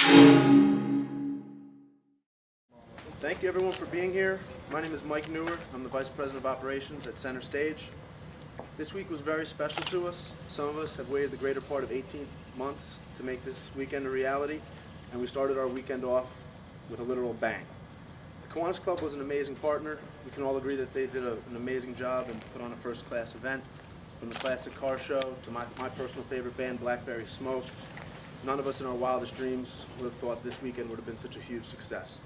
Thank you everyone for being here. My name is Mike Newer. I'm the Vice President of Operations at Center Stage. This week was very special to us. Some of us have waited the greater part of 18 months to make this weekend a reality, and we started our weekend off with a literal bang. The Kiwanis Club was an amazing partner. We can all agree that they did an amazing job and put on a first-class event. From the classic car show to my personal favorite band, Blackberry Smoke, none of us in our wildest dreams would have thought this weekend would have been such a huge success.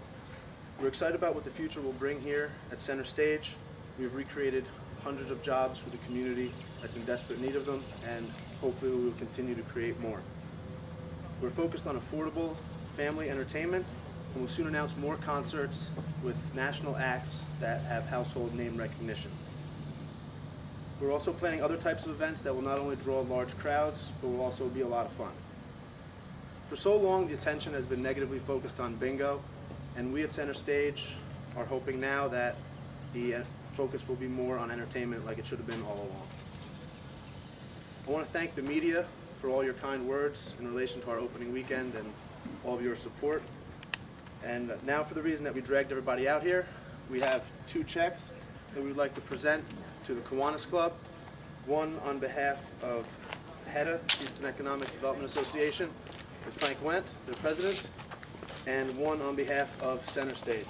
We're excited about what the future will bring here at Center Stage. We've recreated hundreds of jobs for the community that's in desperate need of them, and hopefully we will continue to create more. We're focused on affordable family entertainment, and we'll soon announce more concerts with national acts that have household name recognition. We're also planning other types of events that will not only draw large crowds, but will also be a lot of fun. For so long, the attention has been negatively focused on bingo, and we at Center Stage are hoping now that the focus will be more on entertainment like it should have been all along. I want to thank the media for all your kind words in relation to our opening weekend and all of your support. And now for the reason that we dragged everybody out here, we have two checks that we would like to present to the Kiwanis Club. One on behalf of HEDA, Houston Economic Development Association, with Frank Wendt, their president, and one on behalf of Center Stage.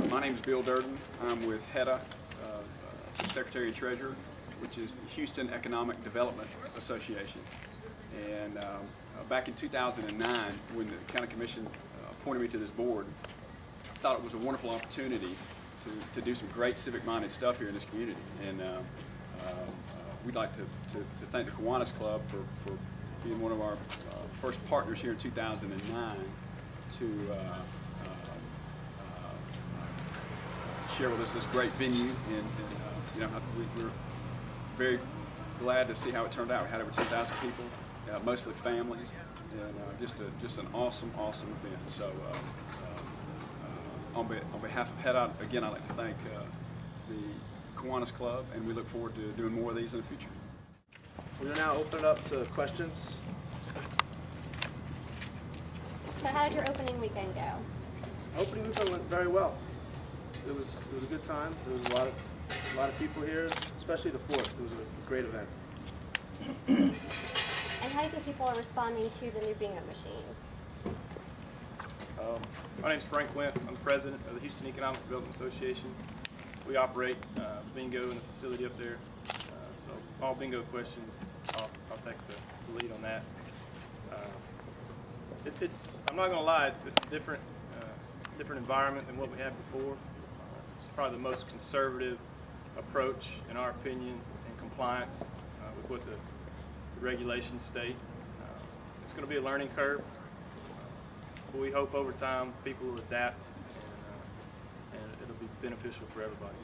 My name is Bill Durden. I'm with HEDA, Secretary and Treasurer, which is the Houston Economic Development Association. And back in 2009, when the County Commission appointed me to this board, I thought it was a wonderful opportunity to do some great civic-minded stuff here in this community. And we'd like to thank the Kiwanis Club for being one of our first partners here in 2009 to share with us this great venue, and we're very glad to see how it turned out. We had over 10,000 people, mostly families, and just an awesome event. So on behalf of HEDA, again, I'd like to thank the Kiwanis Club, and we look forward to doing more of these in the future. We're going to now open it up to questions. So how did your opening weekend go? Opening weekend went very well. It was a good time. There was a lot of people here, especially the 4th. It was a great event. And how do you think people are responding to the new bingo machines? My name is Frank Wendt. I'm the president of the Houston Economic Development Association. We operate bingo in the facility up there. So all bingo questions, I'll take the lead on that. I'm not going to lie, it's a different environment than what we had before. It's probably the most conservative approach, in our opinion, in compliance with what the regulations state. It's going to be a learning curve, but we hope over time people will adapt, and it'll be beneficial for everybody.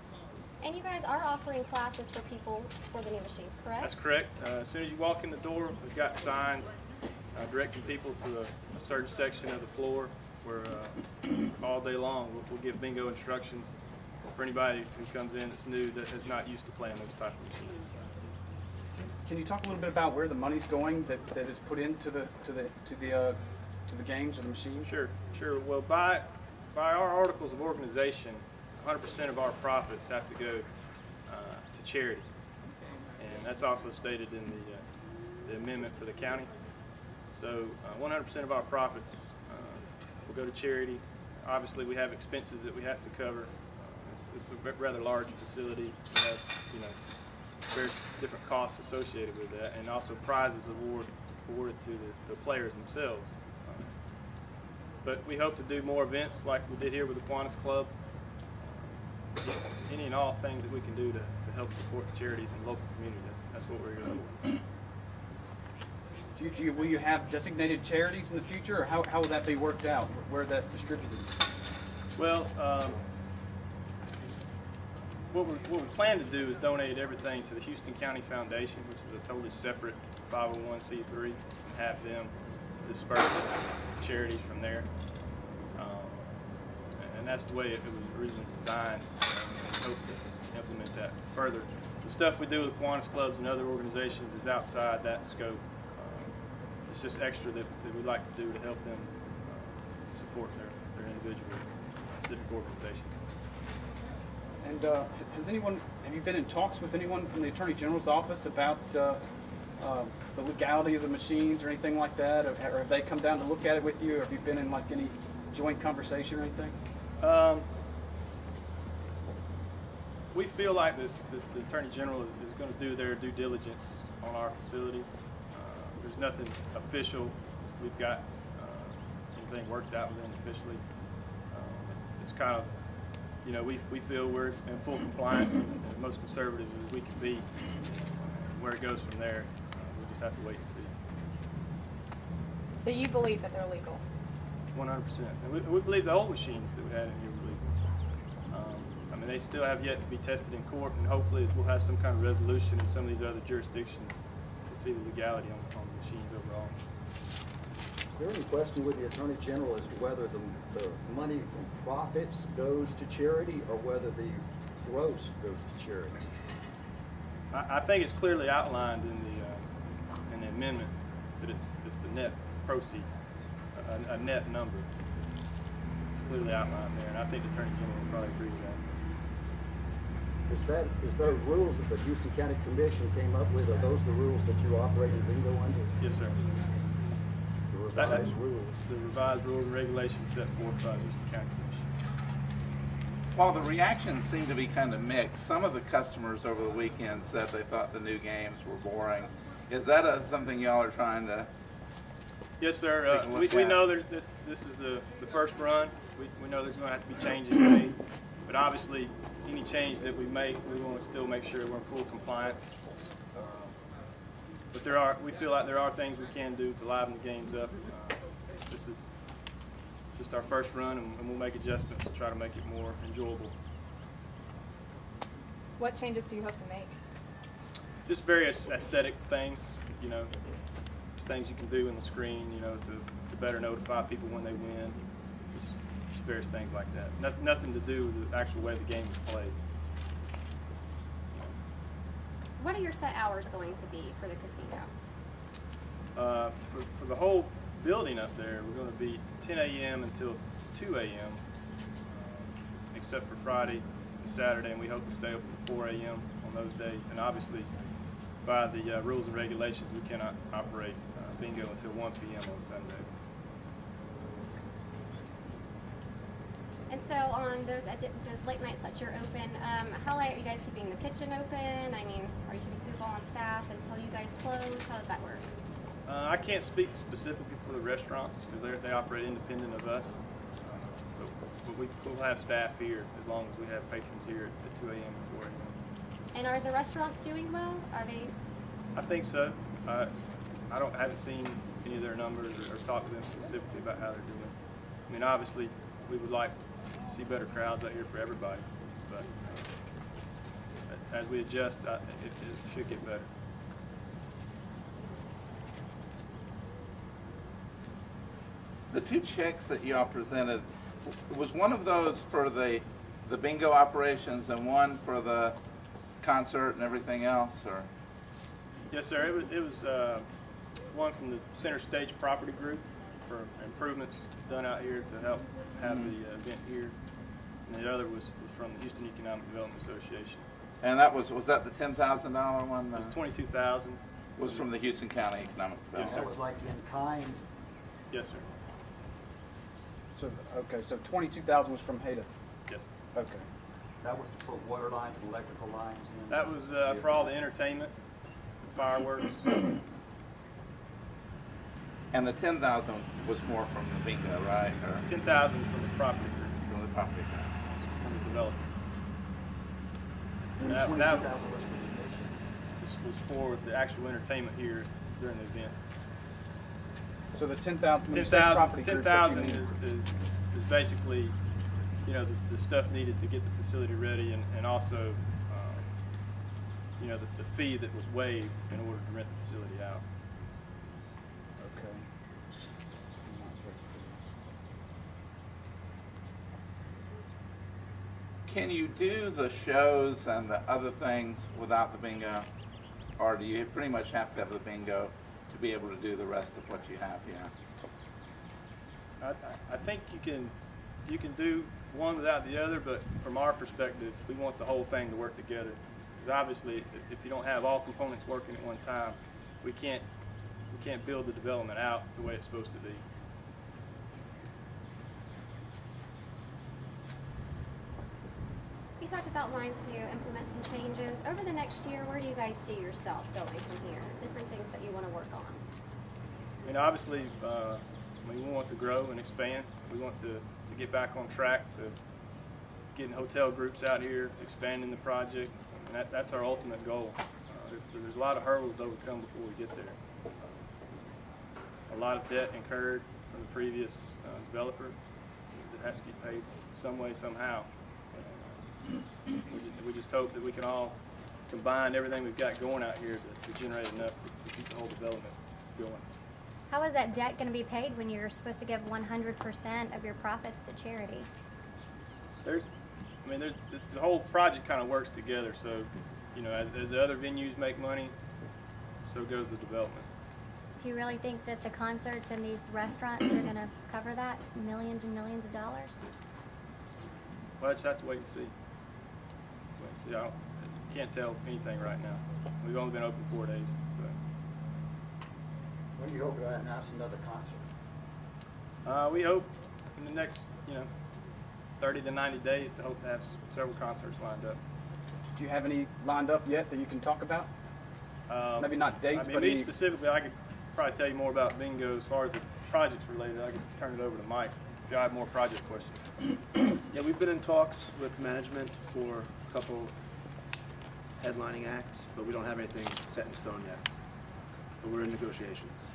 And you guys are offering classes for people for the new machines, correct? That's correct. As soon as you walk in the door, we've got signs directing people to a certain section of the floor where all day long we'll give bingo instructions for anybody who comes in that's new, that is not used to playing those type of machines. Can you talk a little bit about where the money's going that is put into the games or the machines? Sure. Well, by our articles of organization, 100% of our profits have to go to charity, and that's also stated in the amendment for the county. So 100% of our profits will go to charity. Obviously, we have expenses that we have to cover. It's a rather large facility. We have, various different costs associated with that, and also prizes awarded to the players themselves. But we hope to do more events like we did here with the Kiwanis Club. Any and all things that we can do to help support charities and local communities. That's what we're here for. future? Will you have designated charities in the future, or how will that be worked out, where that's distributed? Well, what we plan to do is donate everything to the Houston County Foundation, which is a totally separate 501c3, and have them disperse it to charities from there. And that's the way it was originally designed. And we hope to implement that further. The stuff we do with Kiwanis clubs and other organizations is outside that scope. It's just extra that we'd like to do to help them support their individual civic organizations. And have you been in talks with anyone from the Attorney General's office about the legality of the machines or anything like that? Or have they come down to look at it with you? Or have you been in like any joint conversation or anything? We feel like the Attorney General is going to do their due diligence on our facility. There's nothing official. We've got anything worked out with them officially. It's kind of, we feel we're in full compliance and as most conservative as we can be. Where it goes from there, we'll just have to wait and see. So you believe that they're legal? 100%. And we believe the old machines that we had in here were legal. They still have yet to be tested in court, and hopefully we'll have some kind of resolution in some of these other jurisdictions to see the legality on the machines overall. Is there any question with the Attorney General as to whether the money from profits goes to charity or whether the gross goes to charity? I think it's clearly outlined in the amendment that it's the net proceeds, a net number. It's clearly outlined there, and I think the Attorney General will probably agree with that. Is those rules that the Houston County Commission came up with, are those the rules that you operate in bingo under? Yes, sir. The revised rules? The revised rules and regulations set forth by the Houston County Commission. While the reactions seem to be kind of mixed, some of the customers over the weekend said they thought the new games were boring. Is that something y'all are trying to? Yes, sir. Take a look We at? know that this is the first run. We know there's going to have to be changes made, but obviously any change that we make, we want to still make sure we're in full compliance. But we feel like there are things we can do to liven the games up. This is just our first run, and we'll make adjustments to try to make it more enjoyable. What changes do you hope to make? Just various aesthetic things, things you can do in the screen, to better notify people when they win. Just various things like that. Nothing to do with the actual way the game is played. What are your set hours going to be for the casino? For the whole building up there, we're going to be 10 a.m. until 2 a.m., except for Friday and Saturday, and we hope to stay open to 4 a.m. on those days. And obviously, by the rules and regulations, we cannot operate bingo until 1 p.m. on Sunday. And so on those late nights that you're open, how late are you guys keeping the kitchen open? I mean, are you keeping food on staff until you guys close? How does that work? I can't speak specifically for the restaurants because they operate independent of us. But we'll have staff here as long as we have patrons here at 2 a.m. and 4 a.m. And are the restaurants doing well? Are they? I think so. I haven't seen any of their numbers or talked to them specifically about how they're doing. I mean, obviously, we would like to see better crowds out here for everybody, but as we adjust, it should get better. The two checks that y'all presented, was one of those for the bingo operations and one for the concert and everything else, or? Yes, sir. It was one from the Center Stage Property Group for improvements done out here to help have the event here, and the other was from the Houston Economic Development Association. And that was that the $10,000 one? It was $22,000. Was from the Houston County Economic Yes, Development. That was like in kind. Yes, sir. So 22,000 was from HADA. Yes. Okay. That was to put water lines and electrical lines in. That was for all the entertainment, fireworks. And the 10,000 was more from the bingo, right? Or 10,000 from the property group, from the property? from the developer. And That 22,000 was for the commission. this was for the actual entertainment here during the event. So the 10,000, 10,000 is basically, you know, the stuff needed to get the facility ready, and also, you know, the fee that was waived in order to rent the facility out. Okay. Can you do the shows and the other things without the bingo? Or do you pretty much have to have the bingo to be able to do the rest of what you have here? I think you can do one without the other, but from our perspective, we want the whole thing to work together. Because obviously, if you don't have all components working at one time, we can't build the development out the way it's supposed to be. You talked about wanting to implement some changes. Over the next year, where do you guys see yourself going from here? Different things that you want to work on. I mean, obviously, we want to grow and expand. We want to get back on track to getting hotel groups out here, expanding the project. And that's our ultimate goal. There's a lot of hurdles to overcome before we get there. A lot of debt incurred from the previous developer that has to be paid some way, somehow. We just hope that we can all combine everything we've got going out here to generate enough to keep the whole development going. How is that debt going to be paid when you're supposed to give 100% of your profits to charity? The whole project kind of works together. So, you know, as the other venues make money, so goes the development. Do you really think that the concerts and these restaurants are going to cover that? Millions and millions of dollars? Well, I just have to wait and see. I can't tell anything right now. We've only been open 4 days, so. When do you hope to announce another concert? We hope in the next, 30 to 90 days to hope to have several concerts lined up. Do you have any lined up yet that you can talk about? Maybe not dates, but me specifically, I could probably tell you more about bingo. As far as the projects related, I could turn it over to Mike if you have more project questions. Yeah, we've been in talks with management for a couple headlining acts, but we don't have anything set in stone yet. But we're in negotiations.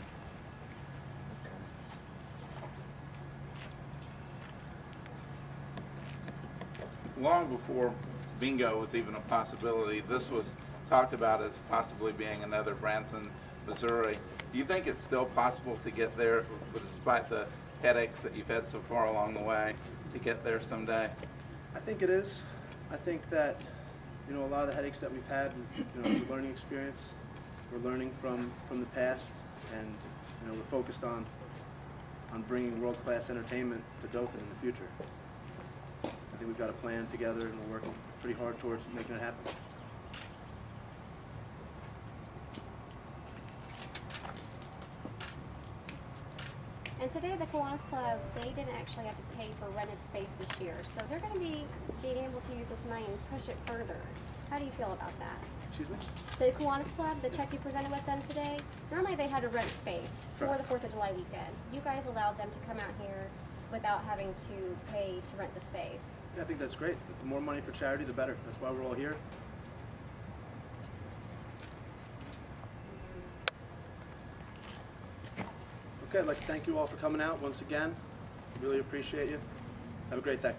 Long before bingo was even a possibility, this was talked about as possibly being another Branson, Missouri. Do you think it's still possible to get there, despite the headaches that you've had so far along the way, to get there someday? I think it is. I think that, a lot of the headaches that we've had, it's a learning experience. We're learning from the past, and we're focused on bringing world-class entertainment to Dothan in the future. I think we've got a plan together, and we're working pretty hard towards making it happen. And today, the Kiwanis Club, they didn't actually have to pay for rented space this year, so they're going to be being able to use this money and push it further. How do you feel about that? Excuse me? The Kiwanis Club, the check you presented with them today, normally they had to rent space for the 4th of July weekend. You guys allowed them to come out here without having to pay to rent the space. Yeah, I think that's great. The more money for charity, the better. That's why we're all here. Okay, I'd like to thank you all for coming out once again. Really appreciate you. Have a great day.